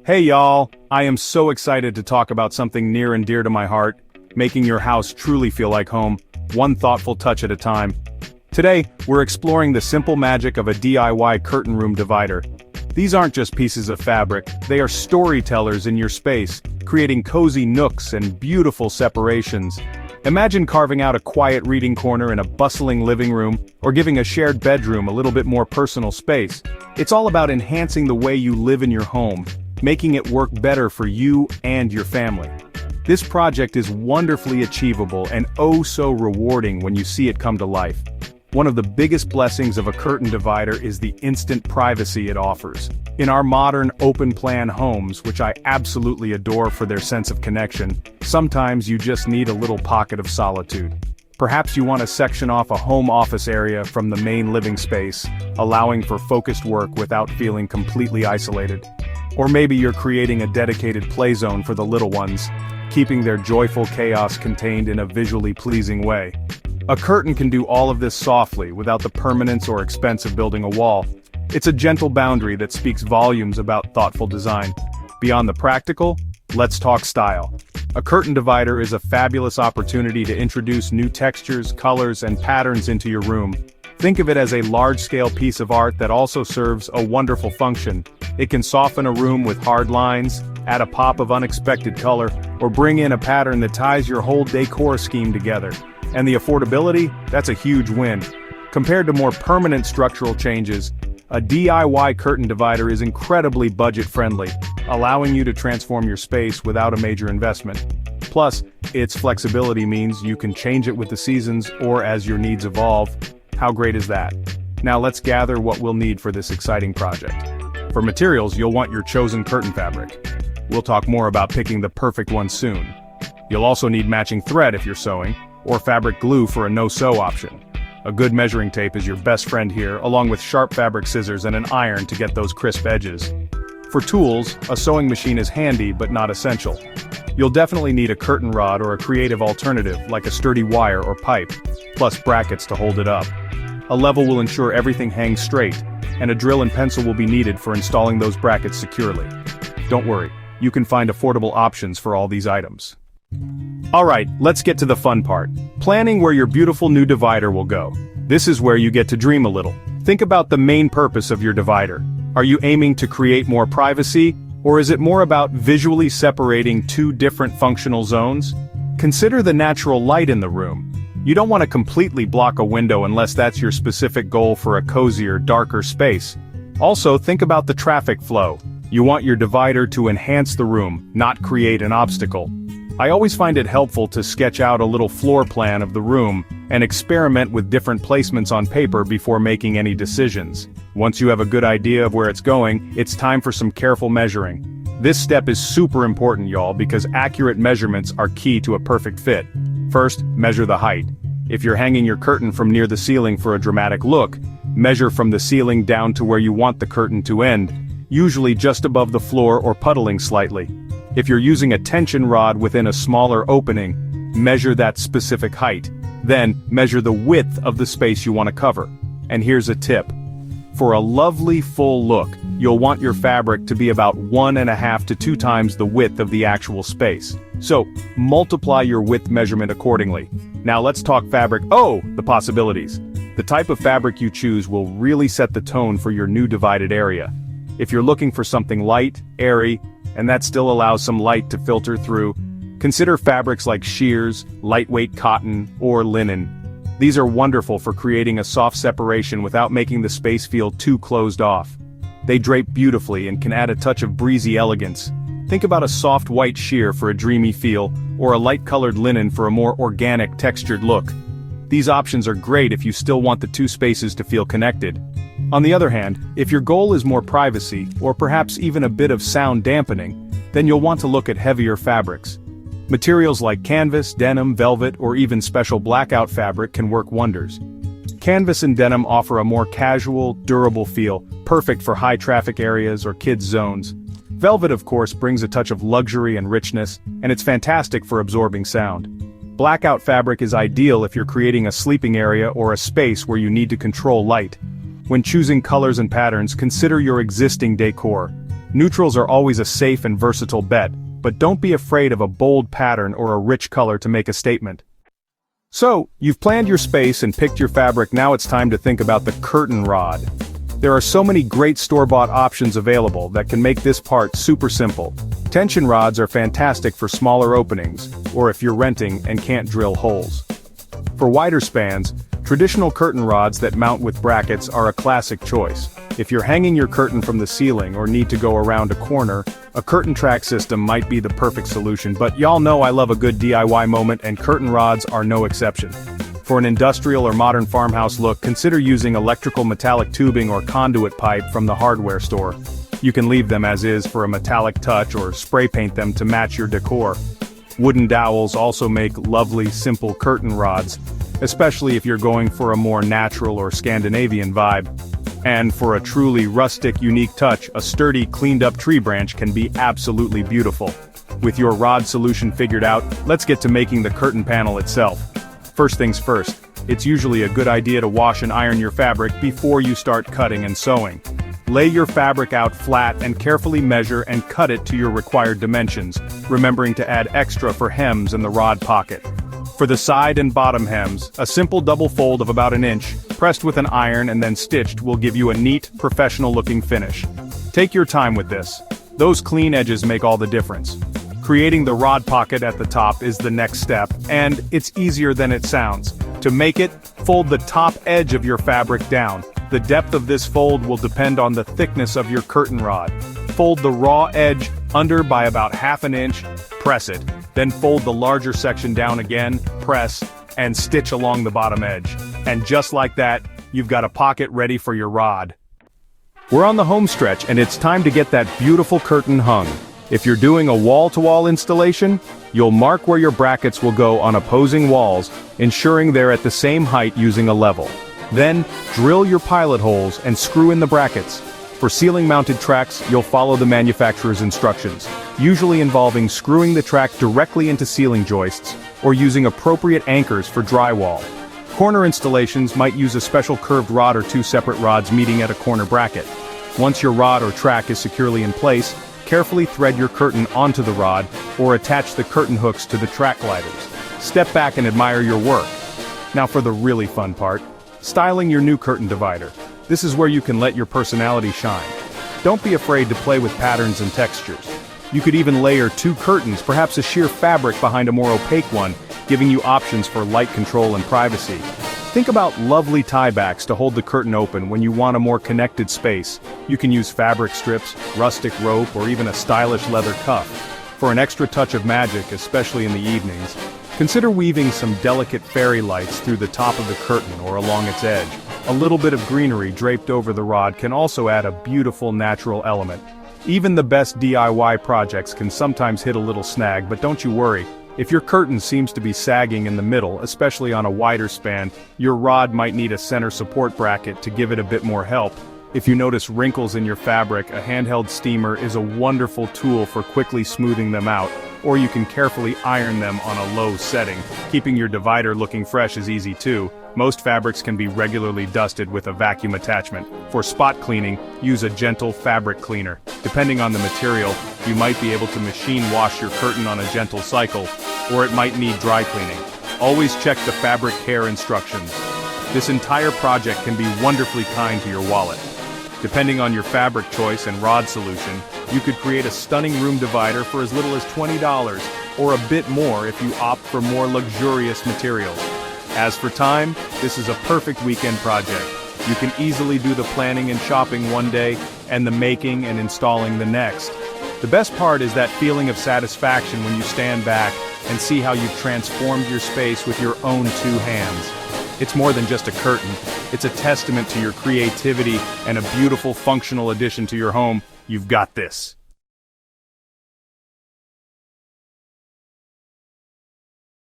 Hey y'all, I am so excited to talk about something near and dear to my heart, making your house truly feel like home, one thoughtful touch at a time. Today, we're exploring the simple magic of a DIY curtain room divider. These aren't just pieces of fabric, they are storytellers in your space, creating cozy nooks and beautiful separations. Imagine carving out a quiet reading corner in a bustling living room, or giving a shared bedroom a little bit more personal space. It's all about enhancing the way you live in your home, making it work better for you and your family. This project is wonderfully achievable and oh so rewarding when you see it come to life. One of the biggest blessings of a curtain divider is the instant privacy it offers. In our modern open-plan homes, which I absolutely adore for their sense of connection, sometimes you just need a little pocket of solitude. Perhaps you want to section off a home office area from the main living space, allowing for focused work without feeling completely isolated. Or maybe you're creating a dedicated play zone for the little ones, keeping their joyful chaos contained in a visually pleasing way. A curtain can do all of this softly, without the permanence or expense of building a wall. It's a gentle boundary that speaks volumes about thoughtful design. Beyond the practical, let's talk style. A curtain divider is a fabulous opportunity to introduce new textures, colors, and patterns into your room. Think of it as a large-scale piece of art that also serves a wonderful function. It can soften a room with hard lines, add a pop of unexpected color, or bring in a pattern that ties your whole decor scheme together. And the affordability? That's a huge win. Compared to more permanent structural changes, a DIY curtain divider is incredibly budget-friendly, allowing you to transform your space without a major investment. Plus, its flexibility means you can change it with the seasons or as your needs evolve. How great is that? Now let's gather what we'll need for this exciting project. For materials, you'll want your chosen curtain fabric. We'll talk more about picking the perfect one soon. You'll also need matching thread if you're sewing, or fabric glue for a no-sew option. A good measuring tape is your best friend here, along with sharp fabric scissors and an iron to get those crisp edges. For tools, a sewing machine is handy but not essential. You'll definitely need a curtain rod or a creative alternative like a sturdy wire or pipe, plus brackets to hold it up. A level will ensure everything hangs straight, and a drill and pencil will be needed for installing those brackets securely. Don't worry, you can find affordable options for all these items. Alright, let's get to the fun part. Planning where your beautiful new divider will go. This is where you get to dream a little. Think about the main purpose of your divider. Are you aiming to create more privacy, or is it more about visually separating two different functional zones? Consider the natural light in the room. You don't want to completely block a window unless that's your specific goal for a cozier, darker space. Also, think about the traffic flow. You want your divider to enhance the room, not create an obstacle. I always find it helpful to sketch out a little floor plan of the room and experiment with different placements on paper before making any decisions. Once you have a good idea of where it's going, it's time for some careful measuring. This step is super important, y'all, because accurate measurements are key to a perfect fit. First, measure the height. If you're hanging your curtain from near the ceiling for a dramatic look, measure from the ceiling down to where you want the curtain to end, usually just above the floor or puddling slightly. If you're using a tension rod within a smaller opening, measure that specific height. Then, measure the width of the space you want to cover. And here's a tip. For a lovely full look, you'll want your fabric to be about 1.5 to 2 times the width of the actual space. So, multiply your width measurement accordingly. Now let's talk fabric. Oh, the possibilities. The type of fabric you choose will really set the tone for your new divided area. If you're looking for something light, airy, and that still allows some light to filter through, consider fabrics like shears, lightweight cotton, or linen. These are wonderful for creating a soft separation without making the space feel too closed off. They drape beautifully and can add a touch of breezy elegance. Think about a soft white sheer for a dreamy feel, or a light-colored linen for a more organic, textured look. These options are great if you still want the two spaces to feel connected. On the other hand, if your goal is more privacy, or perhaps even a bit of sound dampening, then you'll want to look at heavier fabrics. Materials like canvas, denim, velvet, or even special blackout fabric can work wonders. Canvas and denim offer a more casual, durable feel, perfect for high-traffic areas or kids' zones. Velvet, of course, brings a touch of luxury and richness, and it's fantastic for absorbing sound. Blackout fabric is ideal if you're creating a sleeping area or a space where you need to control light. When choosing colors and patterns, consider your existing decor. Neutrals are always a safe and versatile bet, but don't be afraid of a bold pattern or a rich color to make a statement. So, you've planned your space and picked your fabric. Now it's time to think about the curtain rod. There are so many great store-bought options available that can make this part super simple. Tension rods are fantastic for smaller openings, or if you're renting and can't drill holes. For wider spans, traditional curtain rods that mount with brackets are a classic choice. If you're hanging your curtain from the ceiling or need to go around a corner, a curtain track system might be the perfect solution, but y'all know I love a good DIY moment, and curtain rods are no exception. For an industrial or modern farmhouse look, consider using electrical metallic tubing or conduit pipe from the hardware store. You can leave them as is for a metallic touch or spray paint them to match your decor. Wooden dowels also make lovely, simple curtain rods, especially if you're going for a more natural or Scandinavian vibe. And for a truly rustic, unique touch, a sturdy, cleaned-up tree branch can be absolutely beautiful. With your rod solution figured out, let's get to making the curtain panel itself. First things first, it's usually a good idea to wash and iron your fabric before you start cutting and sewing. Lay your fabric out flat and carefully measure and cut it to your required dimensions, remembering to add extra for hems and the rod pocket. For the side and bottom hems, a simple double fold of about an inch, pressed with an iron and then stitched, will give you a neat, professional-looking finish. Take your time with this. Those clean edges make all the difference. Creating the rod pocket at the top is the next step, and it's easier than it sounds. To make it, fold the top edge of your fabric down. The depth of this fold will depend on the thickness of your curtain rod. Fold the raw edge under by about ½ inch, press it. Then fold the larger section down again, press, and stitch along the bottom edge. And just like that, you've got a pocket ready for your rod. We're on the home stretch, and it's time to get that beautiful curtain hung. If you're doing a wall-to-wall installation, you'll mark where your brackets will go on opposing walls, ensuring they're at the same height using a level. Then, drill your pilot holes and screw in the brackets. For ceiling-mounted tracks, you'll follow the manufacturer's instructions, usually involving screwing the track directly into ceiling joists, or using appropriate anchors for drywall. Corner installations might use a special curved rod or two separate rods meeting at a corner bracket. Once your rod or track is securely in place, carefully thread your curtain onto the rod, or attach the curtain hooks to the track gliders. Step back and admire your work. Now for the really fun part, styling your new curtain divider. This is where you can let your personality shine. Don't be afraid to play with patterns and textures. You could even layer two curtains, perhaps a sheer fabric behind a more opaque one, giving you options for light control and privacy. Think about lovely tiebacks to hold the curtain open when you want a more connected space. You can use fabric strips, rustic rope, or even a stylish leather cuff. For an extra touch of magic, especially in the evenings, consider weaving some delicate fairy lights through the top of the curtain or along its edge. A little bit of greenery draped over the rod can also add a beautiful natural element. Even the best DIY projects can sometimes hit a little snag, but don't you worry. If your curtain seems to be sagging in the middle, especially on a wider span, your rod might need a center support bracket to give it a bit more help. If you notice wrinkles in your fabric, a handheld steamer is a wonderful tool for quickly smoothing them out, or you can carefully iron them on a low setting. Keeping your divider looking fresh is easy too. Most fabrics can be regularly dusted with a vacuum attachment. For spot cleaning, use a gentle fabric cleaner. Depending on the material, you might be able to machine wash your curtain on a gentle cycle, or it might need dry cleaning. Always check the fabric care instructions. This entire project can be wonderfully kind to your wallet. Depending on your fabric choice and rod solution, you could create a stunning room divider for as little as $20, or a bit more if you opt for more luxurious materials. As for time, this is a perfect weekend project. You can easily do the planning and shopping one day, and the making and installing the next. The best part is that feeling of satisfaction when you stand back and see how you've transformed your space with your own two hands. It's more than just a curtain. It's a testament to your creativity and a beautiful functional addition to your home. You've got this.